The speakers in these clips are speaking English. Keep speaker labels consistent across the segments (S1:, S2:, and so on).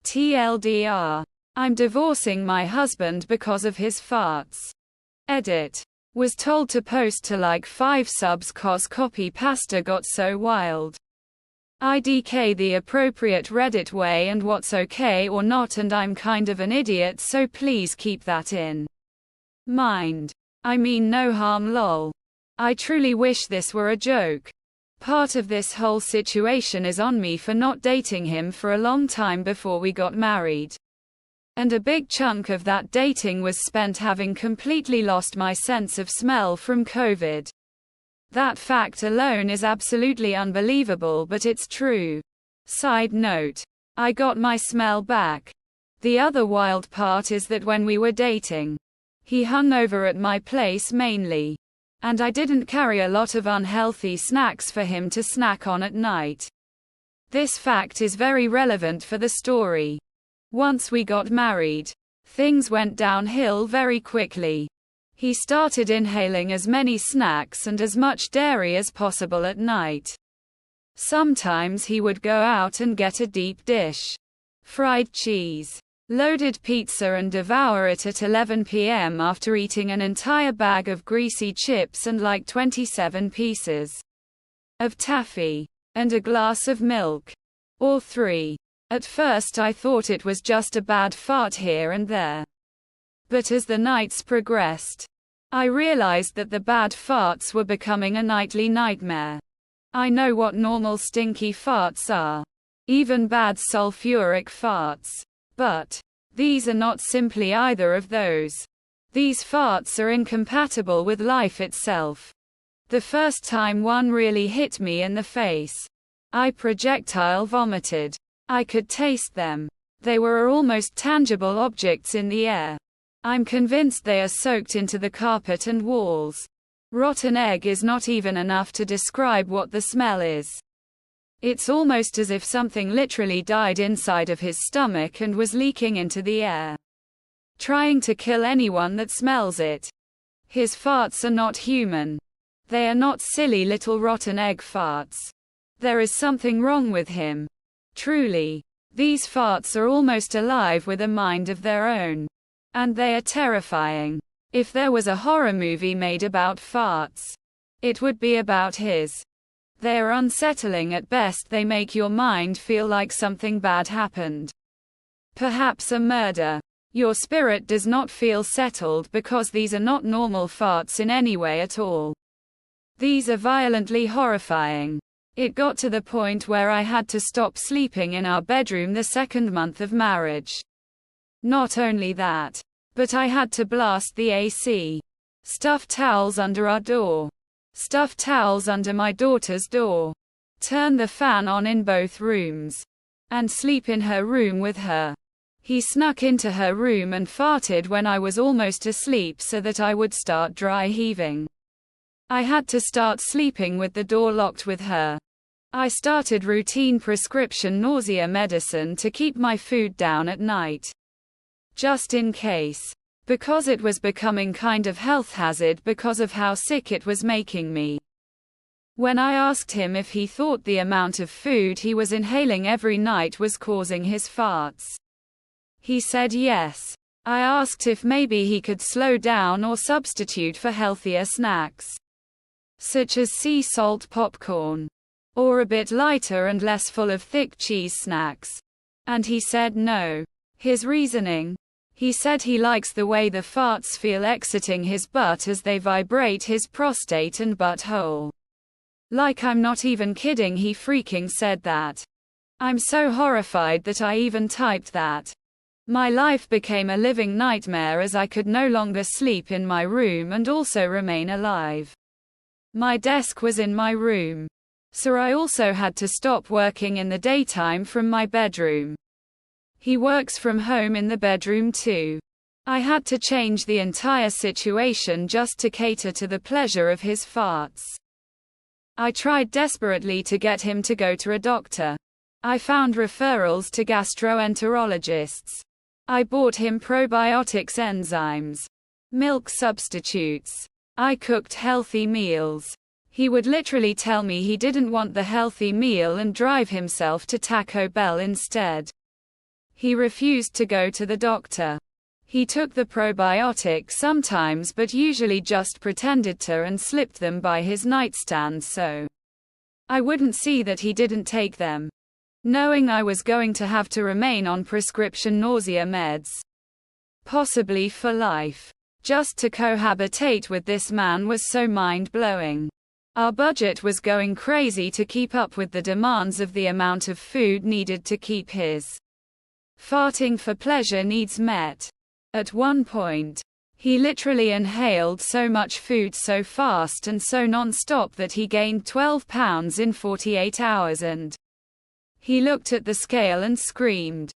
S1: TLDR. I'm divorcing my husband because of his farts. Edit. Was told to post to like 5 subs cause copy pasta got so wild. IDK the appropriate Reddit way and what's okay or not, and I'm kind of an idiot, so please keep that in mind. I mean no harm lol. I truly wish this were a joke. Part of this whole situation is on me for not dating him for a long time before we got married. And a big chunk of that dating was spent having completely lost my sense of smell from COVID. That fact alone is absolutely unbelievable, but it's true. Side note. I got my smell back. The other wild part is that when we were dating, he hung over at my place mainly. And I didn't carry a lot of unhealthy snacks for him to snack on at night. This fact is very relevant for the story. Once we got married, things went downhill very quickly. He started inhaling as many snacks and as much dairy as possible at night. Sometimes he would go out and get a deep dish, fried cheese, loaded pizza and devour it at 11 p.m. after eating an entire bag of greasy chips and like 27 pieces of taffy, and a glass of milk. Or 3. At first I thought it was just a bad fart here and there. But as the nights progressed, I realized that the bad farts were becoming a nightly nightmare. I know what normal stinky farts are. Even bad sulfuric farts. But these are not simply either of those. These farts are incompatible with life itself. The first time one really hit me in the face, I projectile vomited. I could taste them. They were almost tangible objects in the air. I'm convinced they are soaked into the carpet and walls. Rotten egg is not even enough to describe what the smell is. It's almost as if something literally died inside of his stomach and was leaking into the air, trying to kill anyone that smells it. His farts are not human. They are not silly little rotten egg farts. There is something wrong with him. Truly. These farts are almost alive with a mind of their own. And they are terrifying. If there was a horror movie made about farts, it would be about his. They are unsettling at best. They make your mind feel like something bad happened. Perhaps a murder. Your spirit does not feel settled because these are not normal farts in any way at all. These are violently horrifying. It got to the point where I had to stop sleeping in our bedroom the second month of marriage. Not only that, but I had to blast the AC. Stuff towels under our door. Stuff towels under my daughter's door. Turn the fan on in both rooms. And sleep in her room with her. He snuck into her room and farted when I was almost asleep so that I would start dry heaving. I had to start sleeping with the door locked with her. I started routine prescription nausea medicine to keep my food down at night. Just in case. Because it was becoming kind of health hazard because of how sick it was making me. When I asked him if he thought the amount of food he was inhaling every night was causing his farts, he said yes. I asked if maybe he could slow down or substitute for healthier snacks, such as sea salt popcorn, or a bit lighter and less full of thick cheese snacks. And he said no. His reasoning? He said he likes the way the farts feel exiting his butt as they vibrate his prostate and butthole. Like I'm not even kidding, he freaking said that. I'm so horrified that I even typed that. My life became a living nightmare as I could no longer sleep in my room and also remain alive. My desk was in my room. So I also had to stop working in the daytime from my bedroom. He works from home in the bedroom too. I had to change the entire situation just to cater to the pleasure of his farts. I tried desperately to get him to go to a doctor. I found referrals to gastroenterologists. I bought him probiotics enzymes, milk substitutes. I cooked healthy meals. He would literally tell me he didn't want the healthy meal and drive himself to Taco Bell instead. He refused to go to the doctor. He took the probiotic sometimes but usually just pretended to and slipped them by his nightstand so I wouldn't see that he didn't take them. Knowing I was going to have to remain on prescription nausea meds, possibly for life, just to cohabitate with this man was so mind-blowing. Our budget was going crazy to keep up with the demands of the amount of food needed to keep his farting for pleasure needs met. At one point, he literally inhaled so much food so fast and so non-stop that he gained 12 pounds in 48 hours and he looked at the scale and screamed.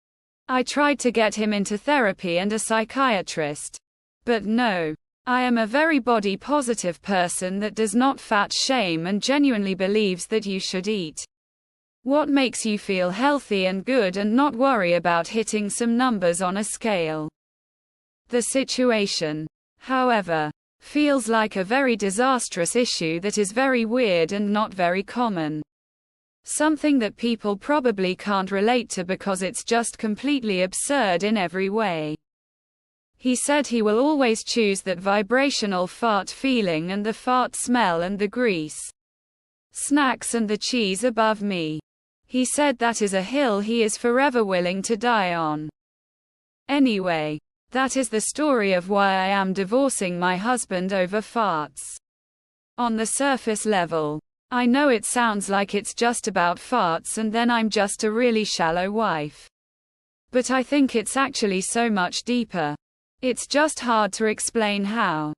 S1: I tried to get him into therapy and a psychiatrist. But no. I am a very body-positive person that does not fat shame and genuinely believes that you should eat what makes you feel healthy and good and not worry about hitting some numbers on a scale. The situation, however, feels like a very disastrous issue that is very weird and not very common. Something that people probably can't relate to because it's just completely absurd in every way. He said he will always choose that vibrational fart feeling and the fart smell and the grease snacks and the cheese above me. He said that is a hill he is forever willing to die on. Anyway, that is the story of why I am divorcing my husband over farts. On the surface level, I know it sounds like it's just about farts and then I'm just a really shallow wife. But I think it's actually so much deeper. It's just hard to explain how.